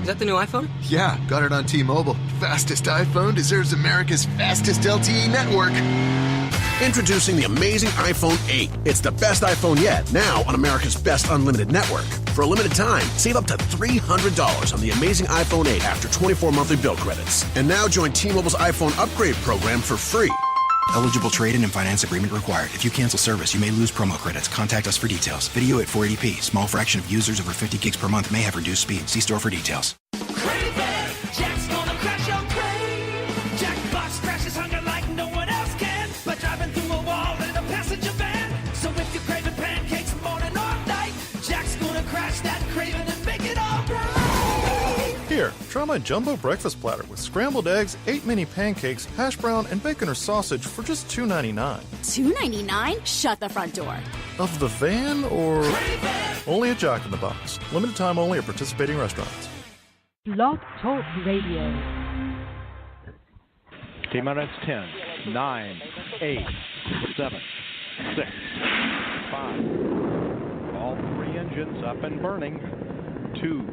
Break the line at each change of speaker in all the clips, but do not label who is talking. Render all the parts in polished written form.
that the new iPhone?
Yeah, got it on T-Mobile. Fastest iPhone deserves America's fastest LTE network.
Introducing the amazing iPhone 8. It's the best iPhone yet, now on America's best unlimited network. For a limited time, save up to $300 on the amazing iPhone 8 after 24 monthly bill credits. And now join T-Mobile's iPhone upgrade program for free.
Eligible trade-in and finance agreement required. If you cancel service, you may lose promo credits. Contact us for details. Video at 480p. Small fraction of users over 50 gigs per month may have reduced speed. See store for details.
Jack's gonna crash your brain. Jackbox crashes hunger like no one else can. By driving through a wall in a passenger van. So if you're craving pancakes morning or night, Jack's gonna crash that craving and make it all right.
Here, try my jumbo breakfast platter with scrambled eggs, 8 mini pancakes, hash brown, and bacon or sausage for just $2.99.
$2.99? Shut the front door.
Of the van or only a Jack in the Box? Limited time only at participating restaurants.
Blog Talk Radio.
T-minus 10, 9, 8, 7, 6, 5. All three engines up and burning. 2,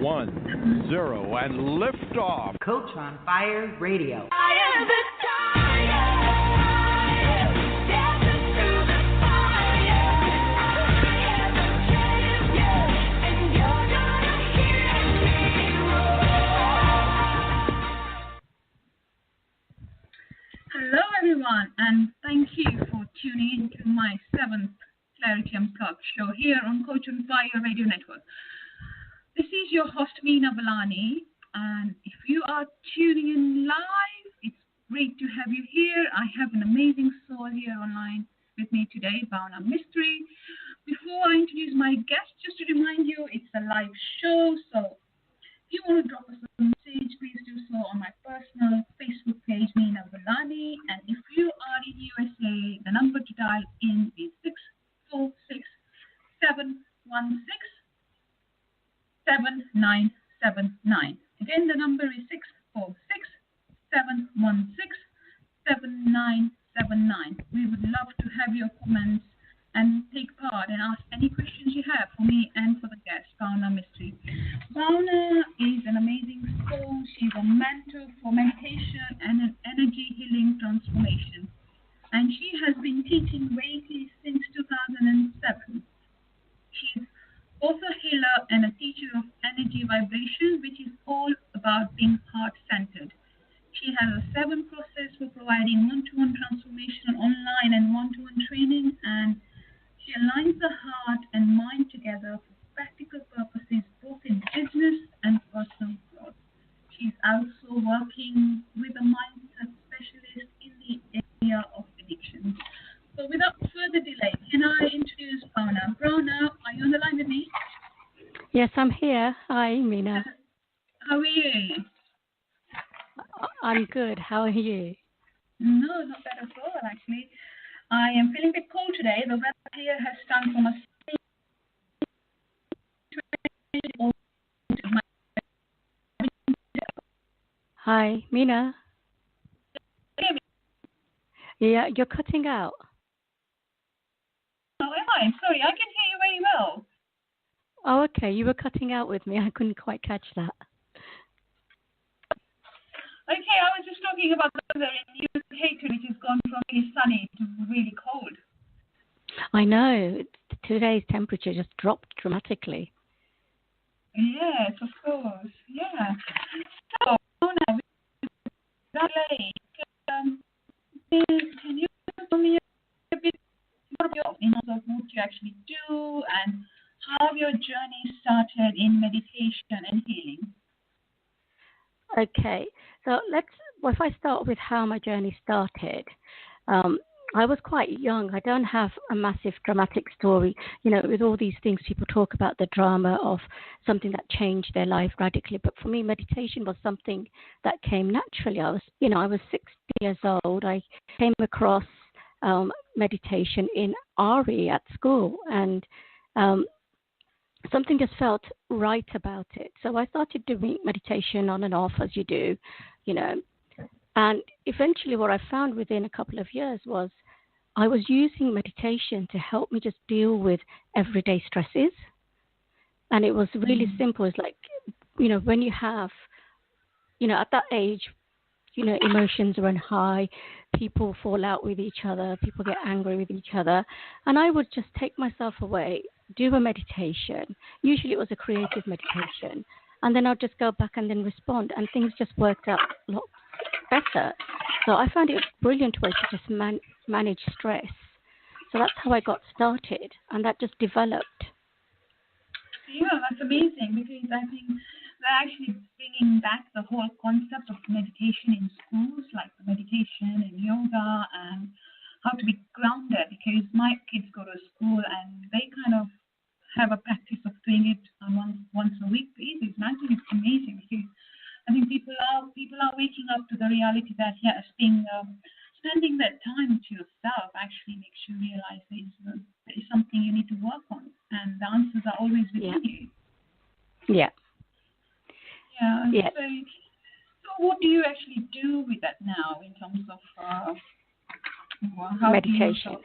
1, 0, and liftoff.
Coach on Fire Radio.
I am the fire, dancing through the fire. I am the champion, and you're gonna hear me roar.
Hello, everyone, and thank you for tuning in to my 7th Clarity Unplugged show here on Coach on Fire Radio Network. This is your host, Mina, and if you are tuning in live, it's great to have you here. I have an amazing soul here online with me today, Bhavna Mistry. Before I introduce my guest, just to remind you, it's a live show, so if you want to drop us a message, please do so on my personal Facebook page, Mina Valani, and if you are in USA, the number to dial in is 646-716-7979. Again, the number is 646-716-7979. We would love to have your comments and take part and ask any questions you have for me and for the guest, Bhavna Mistry. Bhavna is an amazing soul. She's a mentor for meditation and an energy healing transformation. And she has been teaching Reiki since 2007. She's also a healer and a teacher of energy vibration, which is all about being heart-centered. She has a 7 process for providing one-to-one transformation online and one-to-one training, and she aligns the heart and mind together for practical purposes, both in business and personal growth. She's also working with a mindset specialist in the area of addiction. So without further delay, can I introduce Bhavna? Bhavna, are you on the line with me?
Yes, I'm here. Hi, Mina.
How are you?
I'm good. How are you?
No, not bad at all, actually. I am feeling a bit cold today. The weather here has turned from a
Hi, Mina. Yeah, you're cutting out.
Oh, am I? Sorry, I can hear you very well.
Oh, okay. You were cutting out with me. I couldn't quite catch that.
Okay, I was just talking about the weather in UK, which has gone from really sunny to really cold.
I know. Today's temperature just dropped dramatically.
Yes, of course. Yeah. So, Mona, can you tell me a bit more about what you actually do and how your journey started in meditation and healing?
Okay, so if I start with how my journey started, I was quite young. I don't have a massive dramatic story, with all these things people talk about, the drama of something that changed their life radically. But for me, meditation was something that came naturally. I was 60 years old. I came across meditation in RE at school, and something just felt right about it. So I started doing meditation on and off, as you do, And eventually what I found within a couple of years was I was using meditation to help me just deal with everyday stresses. And it was really simple. It's like when you have, at that age, emotions run high, people fall out with each other, people get angry with each other, and I would just take myself away, do a meditation. Usually it was a creative meditation, and then I'd just go back and then respond, and things just worked out a lot better. So I found it a brilliant way to just manage stress. So that's how I got started, and that just developed.
Yeah, that's amazing, because I think they're actually bringing back the whole concept of meditation in schools, like the meditation and yoga and how to be grounded, because my kids go to school and they kind of have a practice of doing it on once a week basis. And I think it's amazing, because I think people are waking up to the reality that, yes, spending that time to yourself actually makes you realize there is something you need to work on, and the answers are always within you.
Yeah.
Yeah. So what do you actually do with that now in terms of how
meditation?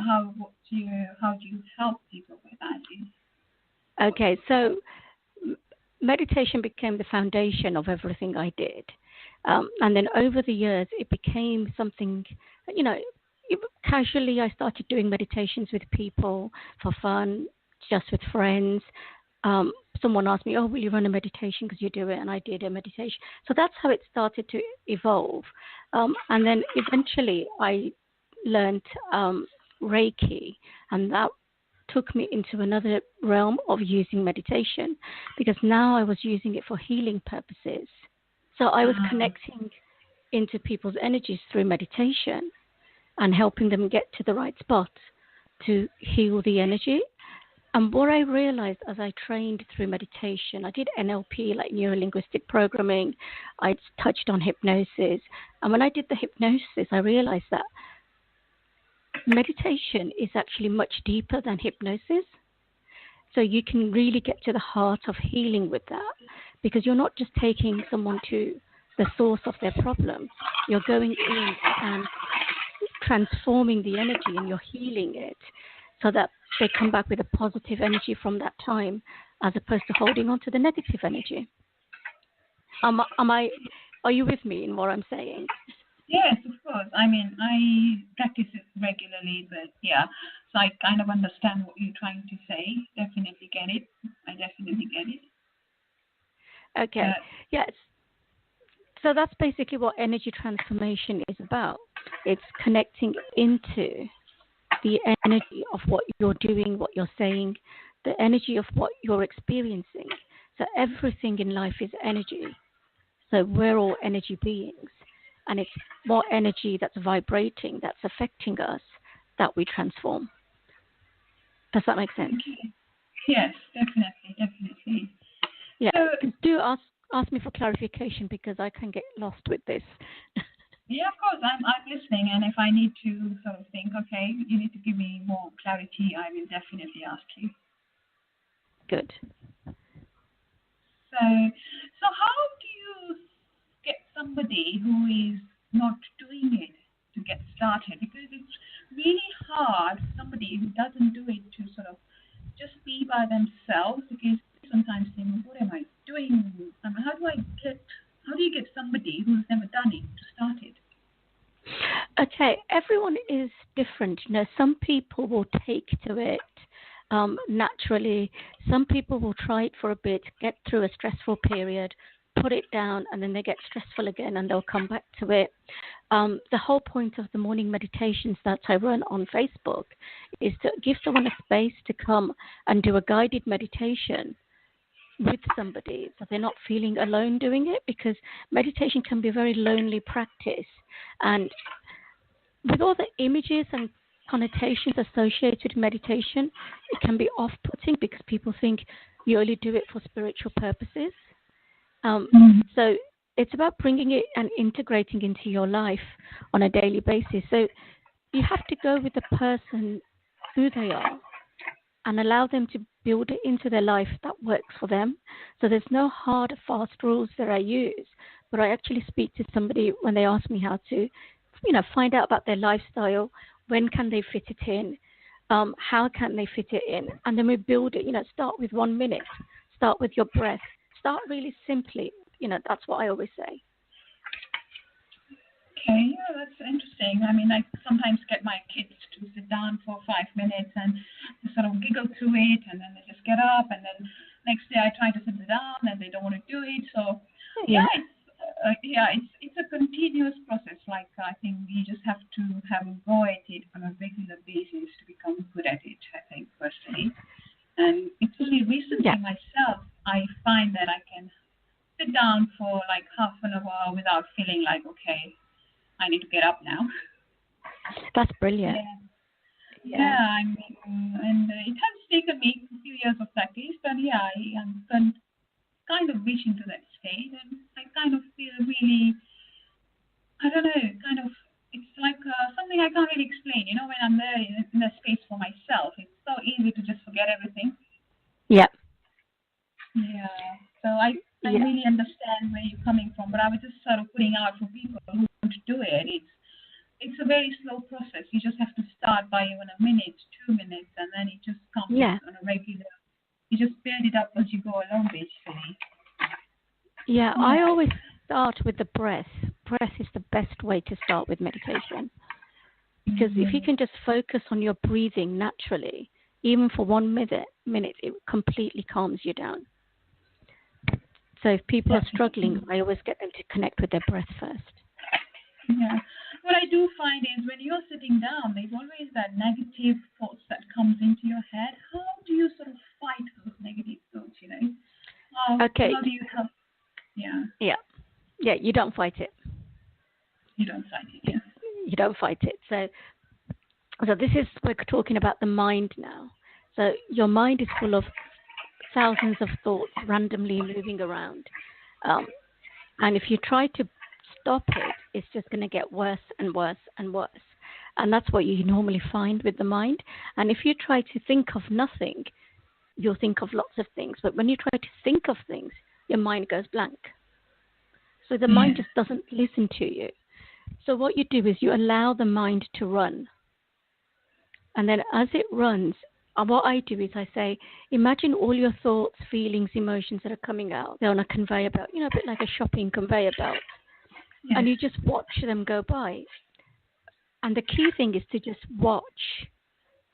How do you help people with that?
Okay, so meditation became the foundation of everything I did. And then over the years, it became something, casually I started doing meditations with people for fun, just with friends. Someone asked me, will you run a meditation because you do it? And I did a meditation. So that's how it started to evolve. And then eventually I learned Reiki, and that took me into another realm of using meditation, because now I was using it for healing purposes. So I was connecting into people's energies through meditation and helping them get to the right spot to heal the energy. And what I realized as I trained through meditation, I did NLP, like neuro-linguistic programming. I touched on hypnosis. And when I did the hypnosis, I realized that meditation is actually much deeper than hypnosis. So you can really get to the heart of healing with that, because you're not just taking someone to the source of their problem. You're going in and transforming the energy, and you're healing it so that they come back with a positive energy from that time, as opposed to holding on to the negative energy. Are you with me in what I'm saying?
Yes, of course. I mean, I practice it regularly, but yeah, so I kind of understand what you're trying to say. Definitely get it. I definitely get it.
Okay. Yes. So that's basically what energy transformation is about. It's connecting into the energy of what you're doing, what you're saying, the energy of what you're experiencing. So everything in life is energy. So we're all energy beings. And it's what energy that's vibrating, that's affecting us, that we transform. Does that make sense?
Yes, definitely.
Yeah, do ask me for clarification, because I can get lost with this.
Yeah, of course, I'm listening, and if I need to sort of think, okay, you need to give me more clarity, I will definitely ask you.
Good.
So how do you get somebody who is not doing it to get started? Because it's really hard for somebody who doesn't do it to sort of just be by themselves, because sometimes think, what am I doing? How do you get somebody who's never done it to start it?
Okay, everyone is different. Some people will take to it naturally. Some people will try it for a bit, get through a stressful period, put it down, and then they get stressful again and they'll come back to it. The whole point of the morning meditations that I run on Facebook is to give someone a space to come and do a guided meditation with somebody, so they're not feeling alone doing it, because meditation can be a very lonely practice. And with all the images and connotations associated with meditation, it can be off-putting, because people think you only do it for spiritual purposes. So it's about bringing it and integrating into your life on a daily basis. So you have to go with the person who they are and allow them to build it into their life that works for them. So there's no hard, fast rules that I use, but I actually speak to somebody when they ask me how to, find out about their lifestyle, when can they fit it in, how can they fit it in, and then we build it. Start with 1 minute, start with your breath, start really simply. That's what I always say.
Okay, yeah, that's interesting. I mean, I sometimes get my kids to sit down for 5 minutes and sort of giggle through it, and then they just get up, and then next day I try to sit them down, and they don't want to do it. So, it's a continuous process. Like, I think you just have to have a go at it on a regular basis to become good at it, I think, personally. And it's only recently myself I find that I can sit down for like half an hour without feeling like, okay, I need to get up now.
That's brilliant.
Yeah, I mean, and it has taken me a few years of practice, but I'm kind of reaching to that state, and I kind of feel really, I don't know, it's like something I can't really explain. When I'm there in the space for myself, it's so easy to just forget everything.
Yeah.
Yeah. So I really understand where you're coming from, but I was just sort of putting out for people who want to do it. It's a very slow process. You just have to start by even a minute, 2 minutes, and then it just comes on a regular. You just build it up as you go along, basically.
Yeah, I always start with the breath. Breath is the best way to start with meditation. Because if you can just focus on your breathing naturally, even for 1 minute, it completely calms you down. So if people are struggling, I always get them to connect with their breath first.
Yeah. What I do find is when you're sitting down, there's always that negative thoughts that comes into your head. How do you sort of fight those negative thoughts, How do you help? Yeah,
you don't fight it.
You don't fight it,
You don't fight it. So this is, we're talking about the mind now. So your mind is full of thousands of thoughts randomly moving around. And if you try to stop it, it's just going to get worse and worse and worse. And that's what you normally find with the mind. And if you try to think of nothing, you'll think of lots of things. But when you try to think of things, your mind goes blank. So the mind just doesn't listen to you. So what you do is you allow the mind to run. And then as it runs, what I do is I say, imagine all your thoughts, feelings, emotions that are coming out. They're on a conveyor belt, a bit like a shopping conveyor belt. Yes. And you just watch them go by. And the key thing is to just watch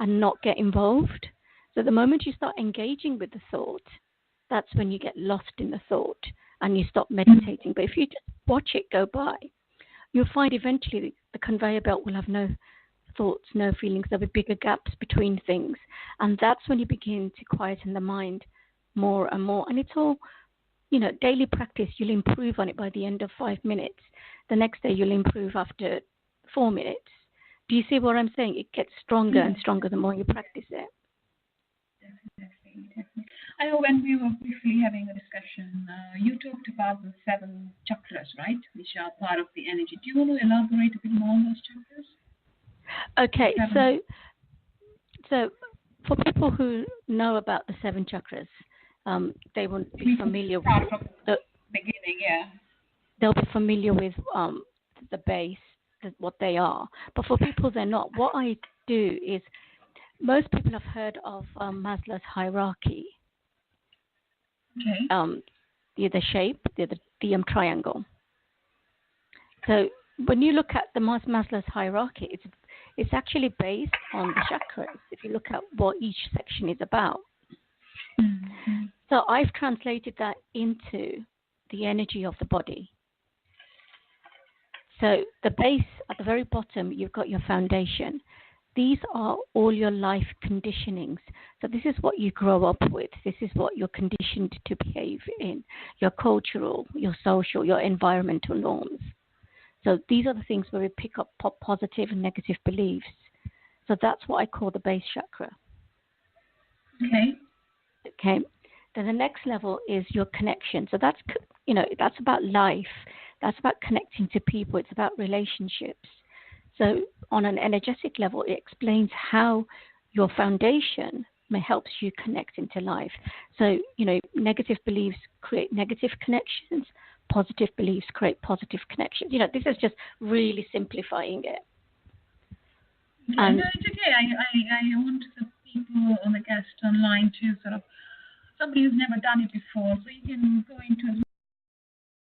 and not get involved. So the moment you start engaging with the thought, that's when you get lost in the thought and you stop meditating. But if you just watch it go by, you'll find eventually the conveyor belt will have no thoughts, no feelings. There'll be bigger gaps between things. And that's when you begin to quieten the mind more and more. And it's all, daily practice. You'll improve on it by the end of 5 minutes. The next day you'll improve after 4 minutes. Do you see what I'm saying? It gets stronger and stronger the more you practice it.
Definitely. I know when we were briefly having a discussion, you talked about the 7 chakras, right? Which are part of the energy. Do you want to elaborate a bit more on those chakras?
Okay, so for people who know about the 7 chakras, they won't be familiar with
the beginning.
They'll be familiar with the base, what they are. But for people they're not, what I do is, most people have heard of Maslow's hierarchy.
Okay.
The shape, the triangle. So when you look at the Maslow's hierarchy, it's actually based on the chakras. If you look at what each section is about. Mm-hmm. So I've translated that into the energy of the body. So the base, at the very bottom, you've got your foundation. These are all your life conditionings. So this is what you grow up with. This is what you're conditioned to behave in. Your cultural, your social, your environmental norms. So these are the things where we pick up positive and negative beliefs. So that's what I call the base chakra. Okay. Then the next level is your connection. So that's about life. That's about connecting to people. It's about relationships. So on an energetic level, it explains how your foundation helps you connect into life. So, negative beliefs create negative connections. Positive beliefs create positive connections. This is just really simplifying it.
No, it's okay. I want the people on the guest online to sort of somebody who's never done it before. So you can go into as